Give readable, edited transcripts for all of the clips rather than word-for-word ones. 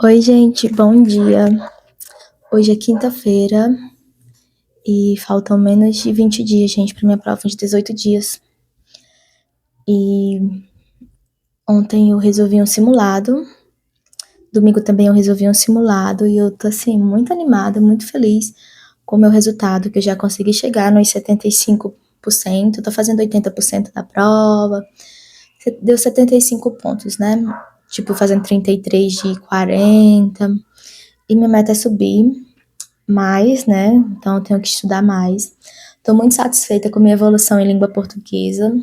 Oi, gente, bom dia. Hoje é quinta-feira e faltam menos de 20 dias, gente, para minha prova de 18 dias. E ontem eu resolvi um simulado, domingo também eu resolvi um simulado e eu tô assim muito animada, muito feliz com o meu resultado, que eu já consegui chegar nos 75%, tô fazendo 80% da prova. Deu 75 pontos, né? Tipo, fazendo 33 de 40. E minha meta é subir mais, né? Então eu tenho que estudar mais. Estou muito satisfeita com minha evolução em língua portuguesa.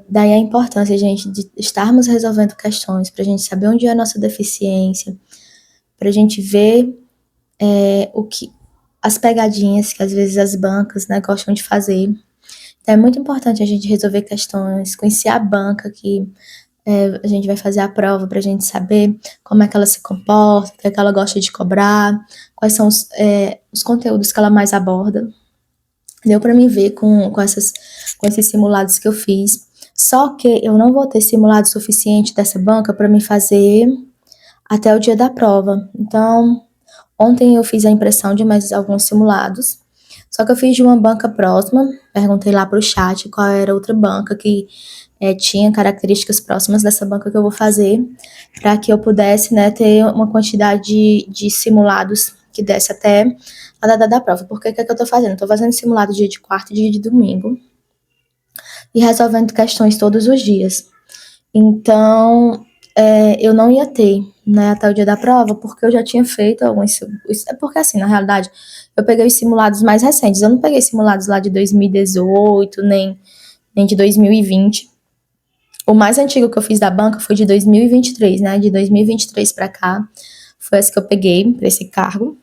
Daí a importância, gente, de estarmos resolvendo questões, para a gente saber onde é a nossa deficiência, para a gente ver o que as pegadinhas que às vezes as bancas, né, gostam de fazer. Então é muito importante a gente resolver questões, conhecer a banca que a gente vai fazer a prova para a gente saber como é que ela se comporta, o que é que ela gosta de cobrar, quais são os conteúdos que ela mais aborda. Deu para mim ver com esses simulados que eu fiz. Só que eu não vou ter simulado suficiente dessa banca para me fazer até o dia da prova. Então, ontem eu fiz a impressão de mais alguns simulados. Só que eu fiz de uma banca próxima, perguntei lá pro chat qual era outra banca que tinha características próximas dessa banca que eu vou fazer, para que eu pudesse, né, ter uma quantidade de simulados que desse até a data da prova. Porque o que é que eu tô fazendo? Tô fazendo simulado dia de quarta e dia de domingo e resolvendo questões todos os dias. Então, eu não ia ter, né, até o dia da prova, porque eu já tinha feito alguns. É porque, assim, na realidade, eu peguei os simulados mais recentes. Eu não peguei simulados lá de 2018, nem de 2020. O mais antigo que eu fiz da banca foi de 2023, né? De 2023 para cá. Foi esse que eu peguei para esse cargo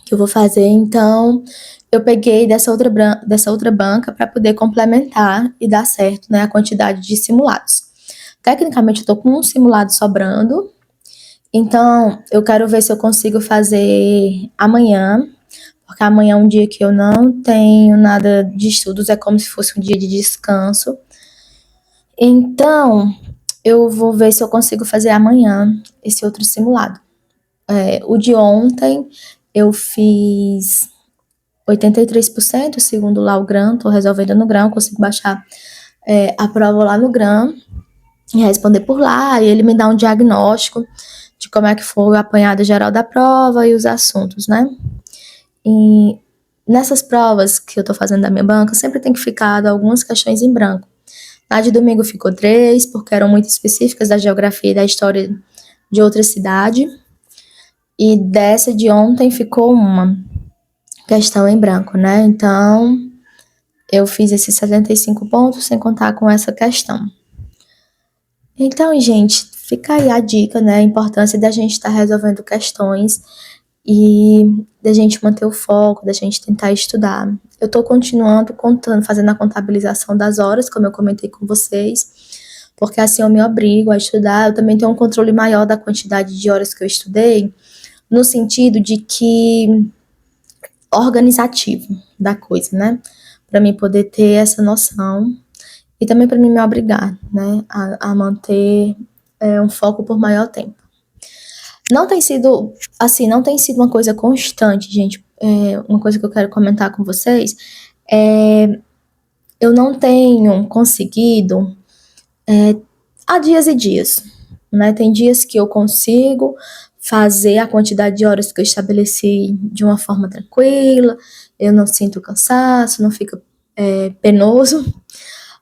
que eu vou fazer. Então, eu peguei dessa outra banca para poder complementar e dar certo, né, a quantidade de simulados. Tecnicamente, eu tô com um simulado sobrando, então eu quero ver se eu consigo fazer amanhã, porque amanhã é um dia que eu não tenho nada de estudos, é como se fosse um dia de descanso. Então, eu vou ver se eu consigo fazer amanhã esse outro simulado. O de ontem eu fiz 83%, segundo lá o GRAM, tô resolvendo no GRAM, consigo baixar a prova lá no GRAM e responder por lá, e ele me dá um diagnóstico de como é que foi o apanhado geral da prova e os assuntos, né? E nessas provas que eu tô fazendo da minha banca, sempre tem que ficar algumas questões em branco. Na de domingo ficou 3, porque eram muito específicas da geografia e da história de outra cidade. E dessa de ontem ficou uma questão em branco, né? Então, eu fiz esses 75 pontos sem contar com essa questão. Então, gente, fica aí a dica, né? A importância da gente estar resolvendo questões e da gente manter o foco, da gente tentar estudar. Eu tô continuando contando, fazendo a contabilização das horas, como eu comentei com vocês, porque assim eu me obrigo a estudar. Eu também tenho um controle maior da quantidade de horas que eu estudei, no sentido de que organizativo da coisa, né? Para mim poder ter essa noção e também para mim me obrigar, né, a manter um foco por maior tempo. Não tem sido, assim, não tem sido uma coisa constante, gente. Uma coisa que eu quero comentar com vocês é eu não tenho conseguido há dias e dias, né? Tem dias que eu consigo fazer a quantidade de horas que eu estabeleci de uma forma tranquila, eu não sinto cansaço, não fica penoso.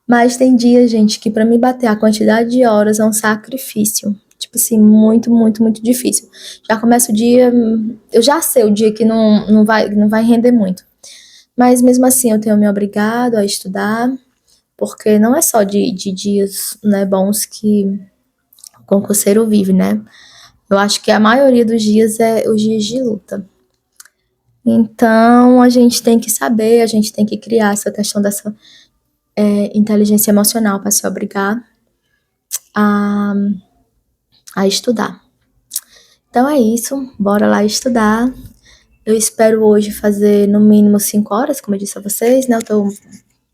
Mas tem dias, gente, que para mim bater a quantidade de horas é um sacrifício. Tipo assim, muito, muito, muito difícil. Já começa o dia, eu já sei o dia que não vai render muito. Mas mesmo assim, eu tenho me obrigado a estudar, porque não é só de dias, né, bons que o concurseiro vive, né? Eu acho que a maioria dos dias é os dias de luta. Então, a gente tem que saber, a gente tem que criar essa questão dessa inteligência emocional para se obrigar a, a estudar. Então é isso, bora lá estudar. Eu espero hoje fazer no mínimo 5 horas, como eu disse a vocês, né?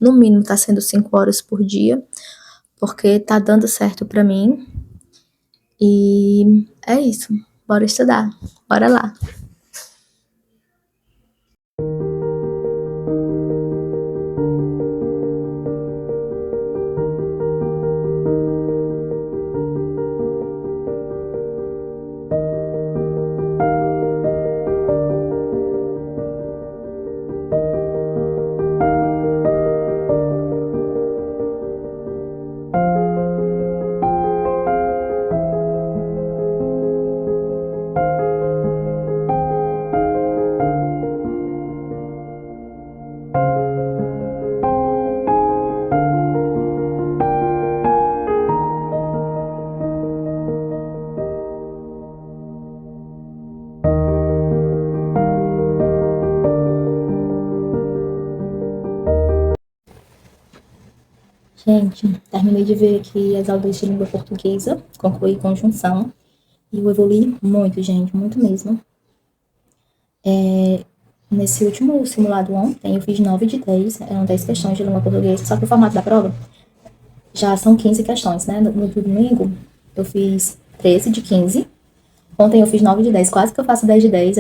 No mínimo tá sendo 5 horas por dia, porque tá dando certo para mim. E é isso. Bora estudar. Bora lá. Gente, terminei de ver aqui as aulas de língua portuguesa, concluí conjunção, e eu evolui muito, gente, muito mesmo. Nesse último simulado ontem, eu fiz 9 de 10, eram 10 questões de língua portuguesa, só que o formato da prova já são 15 questões, né? No domingo, eu fiz 13 de 15, ontem eu fiz 9 de 10, quase que eu faço 10 de 10,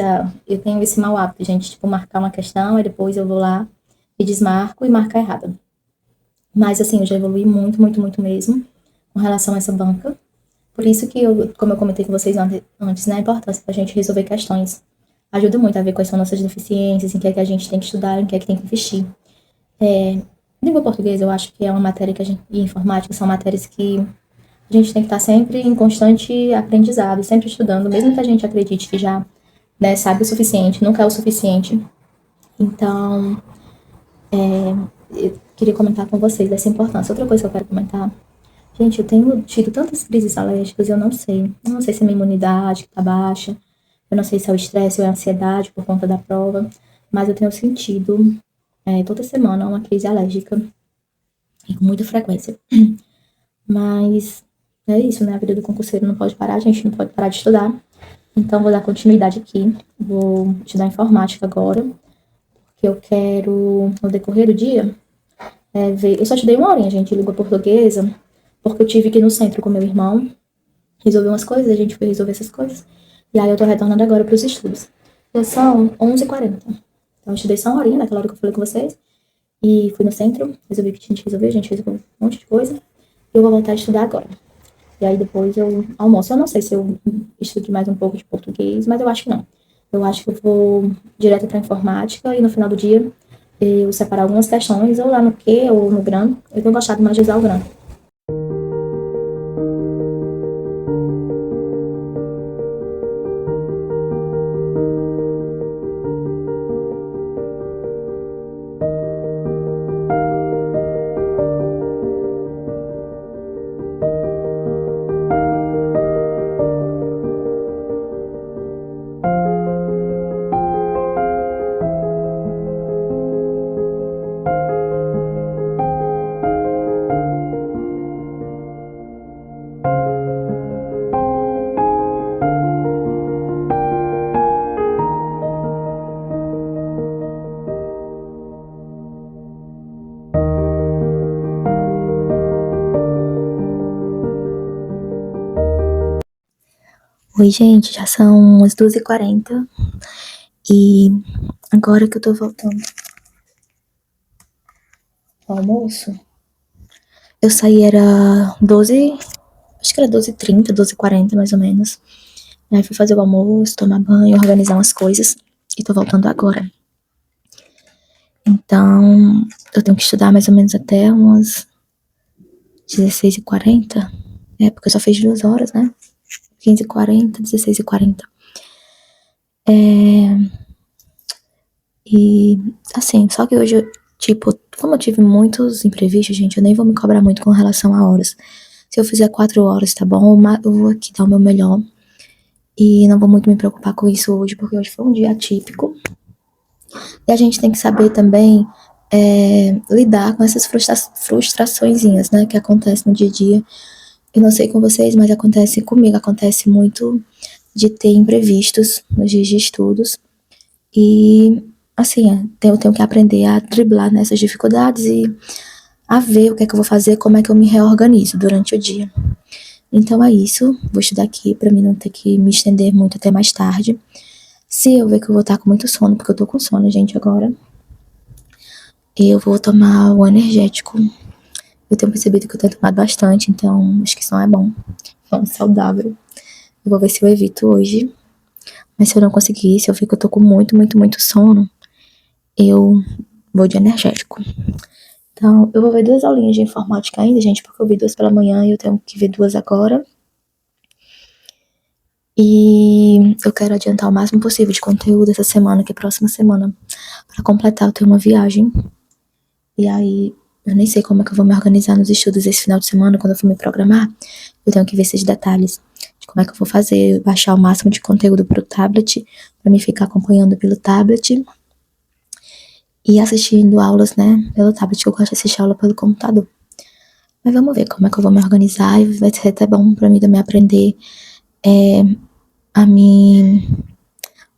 eu tenho esse mau hábito, gente, tipo, marcar uma questão, e depois eu vou lá e desmarco e marcar errada. Mas, assim, eu já evolui muito, muito, muito mesmo com relação a essa banca. Por isso que eu, como eu comentei com vocês antes, né, a importância da gente resolver questões. Ajuda muito a ver quais são nossas deficiências, em que é que a gente tem que estudar, em que é que tem que investir. Língua portuguesa, eu acho que é uma matéria que a gente, e informática são matérias que a gente tem que estar sempre em constante aprendizado, sempre estudando, mesmo que a gente acredite que já, né, sabe o suficiente, nunca é o suficiente. Então, eu queria comentar com vocês dessa importância. Outra coisa que eu quero comentar, gente, eu tenho tido tantas crises alérgicas, eu não sei. Eu não sei se é minha imunidade que tá baixa, eu não sei se é o estresse ou é a ansiedade por conta da prova, mas eu tenho sentido toda semana uma crise alérgica, e com muita frequência. Mas é isso, né? A vida do concurseiro não pode parar, a gente não pode parar de estudar. Então, vou dar continuidade aqui. Vou estudar informática agora, porque eu quero, no decorrer do dia, ver. Eu só estudei uma horinha, gente, de língua portuguesa, porque eu tive que ir no centro com meu irmão, resolver umas coisas, a gente foi resolver essas coisas. E aí eu tô retornando agora para os estudos. Já são 11h40. Então, eu estudei só uma horinha, naquela hora que eu falei com vocês. E fui no centro, resolvi o que tinha que resolver, a gente fez um monte de coisa. E eu vou voltar a estudar agora. E aí depois eu almoço. Eu não sei se eu estudo mais um pouco de português, mas eu acho que não. Eu acho que eu vou direto para informática e no final do dia eu separar algumas questões, ou lá no Q ou no GRAM. Eu tenho gostado mais de usar o GRAM. Oi, gente, já são as 12h40 e agora que eu tô voltando ao almoço, eu saí era 12, acho que era 12h30, 12h40 mais ou menos. Aí fui fazer o almoço, tomar banho, organizar umas coisas e tô voltando agora. Então, eu tenho que estudar mais ou menos até umas 16h40. Porque eu só fiz 2 horas, né? 15h40, 16h40. E, assim, só que hoje, tipo, como eu tive muitos imprevistos, gente, eu nem vou me cobrar muito com relação a horas. Se eu fizer 4 horas, tá bom? Eu vou aqui dar o meu melhor. E não vou muito me preocupar com isso hoje, porque hoje foi um dia atípico. E a gente tem que saber também lidar com essas frustraçõezinhas, né, que acontecem no dia a dia. Eu não sei com vocês, mas acontece comigo, acontece muito de ter imprevistos nos dias de estudos. E, assim, eu tenho que aprender a driblar nessas dificuldades e a ver o que é que eu vou fazer, como é que eu me reorganizo durante o dia. Então é isso, vou estudar aqui pra mim não ter que me estender muito até mais tarde. Se eu ver que eu vou estar com muito sono, porque eu tô com sono, gente, agora, eu vou tomar o energético. Eu tenho percebido que eu tenho tomado bastante, então acho que isso não é bom. Não é saudável. Eu vou ver se eu evito hoje. Mas se eu não conseguir, se eu ver que eu tô com muito, muito, muito sono, eu vou de energético. Então, eu vou ver 2 aulinhas de informática ainda, gente, porque eu vi 2 pela manhã e eu tenho que ver 2 agora. E eu quero adiantar o máximo possível de conteúdo essa semana, que é a próxima semana. Pra completar, eu tenho uma viagem. E aí, eu nem sei como é que eu vou me organizar nos estudos esse final de semana, quando eu for me programar. Eu tenho que ver esses detalhes de como é que eu vou fazer, baixar o máximo de conteúdo pro tablet, pra me ficar acompanhando pelo tablet. E assistindo aulas, né, pelo tablet, que eu gosto de assistir aula pelo computador. Mas vamos ver como é que eu vou me organizar e vai ser até bom pra mim também aprender a me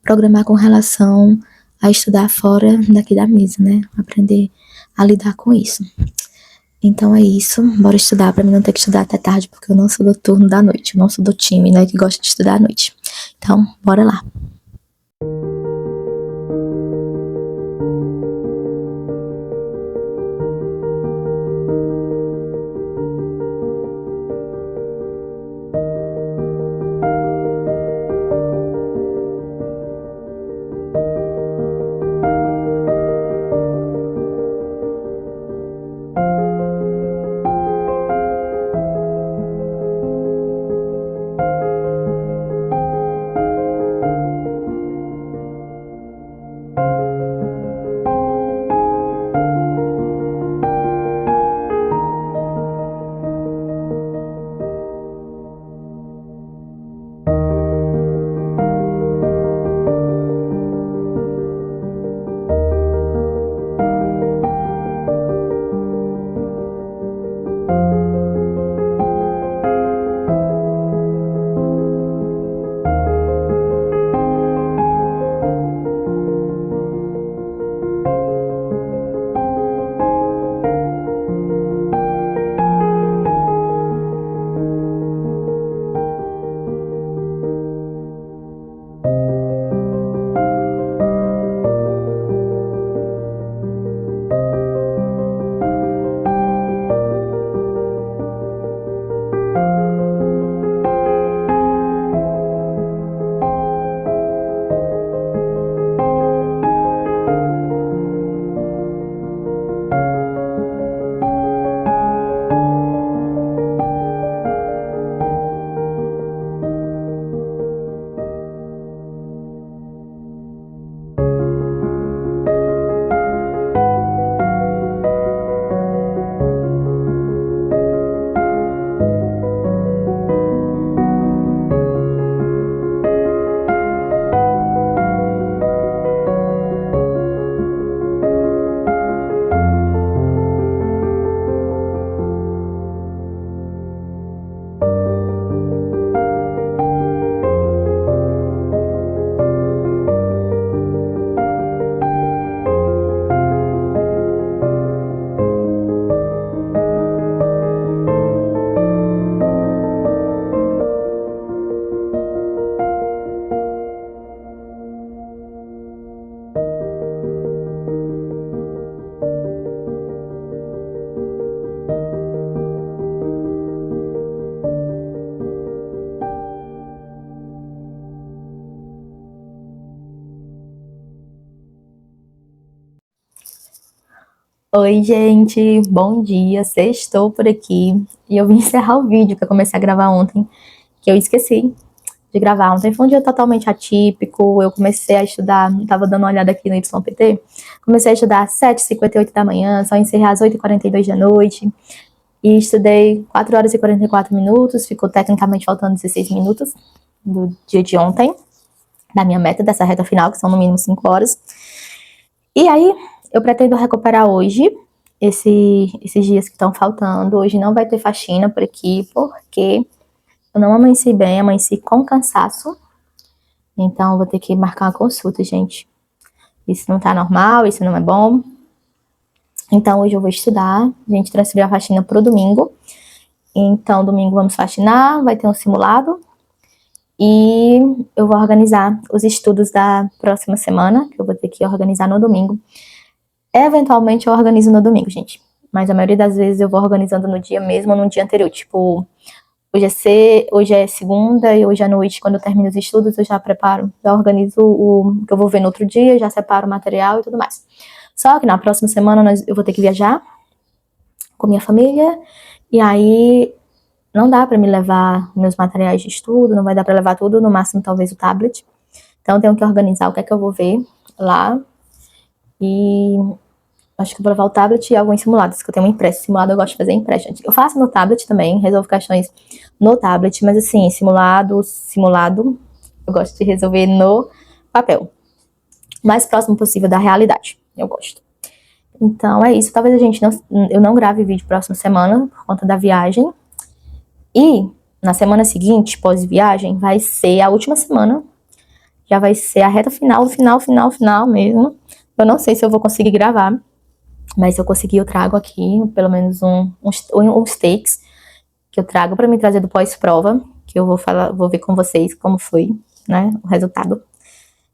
programar com relação a estudar fora daqui da mesa, né? Aprender a lidar com isso. Então é isso, bora estudar pra mim não ter que estudar até tarde, porque eu não sou do turno da noite, eu não sou do time, né, que gosta de estudar à noite. Então, bora lá. Oi, gente, bom dia, sextou por aqui e eu vim encerrar o vídeo que eu comecei a gravar ontem, que eu esqueci de gravar. Ontem foi um dia totalmente atípico, eu comecei a estudar, tava dando uma olhada aqui no YPT, comecei a estudar às 7h58 da manhã, só encerrei às 8h42 da noite e estudei 4 horas e 44 minutos, ficou tecnicamente faltando 16 minutos do dia de ontem, da minha meta dessa reta final, que são no mínimo 5 horas. E aí, eu pretendo recuperar hoje esses dias que estão faltando. Hoje não vai ter faxina por aqui, porque eu não amanheci bem, amanheci com cansaço. Então, eu vou ter que marcar uma consulta, gente. Isso não tá normal, isso não é bom. Então, hoje eu vou estudar. A gente transferiu a faxina pro domingo. Então, domingo vamos faxinar, vai ter um simulado. E eu vou organizar os estudos da próxima semana, que eu vou ter que organizar no domingo. Eventualmente eu organizo no domingo, gente. Mas a maioria das vezes eu vou organizando no dia mesmo ou no dia anterior. Tipo, hoje é segunda e hoje à noite, quando eu termino os estudos, eu já preparo, já organizo o que eu vou ver no outro dia, já separo o material e tudo mais. Só que na próxima semana eu vou ter que viajar com minha família, e aí não dá pra me levar meus materiais de estudo, não vai dar pra levar tudo, no máximo talvez o tablet. Então eu tenho que organizar o que é que eu vou ver lá, e acho que eu vou levar o tablet e alguns simulados, que eu tenho um impresso. Simulado eu gosto de fazer impresso. Eu faço no tablet também, resolvo questões no tablet, mas assim, simulado, eu gosto de resolver no papel. O mais próximo possível da realidade, eu gosto. Então é isso, talvez eu não grave vídeo próxima semana, por conta da viagem. E na semana seguinte, pós-viagem, vai ser a última semana, já vai ser a reta final, final mesmo. Eu não sei se eu vou conseguir gravar, mas se eu conseguir, eu trago aqui pelo menos uns takes que eu trago para me trazer do pós-prova, que eu vou ver com vocês como foi, né, o resultado.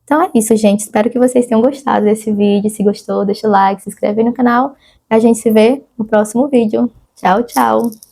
Então é isso, gente. Espero que vocês tenham gostado desse vídeo. Se gostou, deixa o like, se inscreve aí no canal. E a gente se vê no próximo vídeo. Tchau, tchau!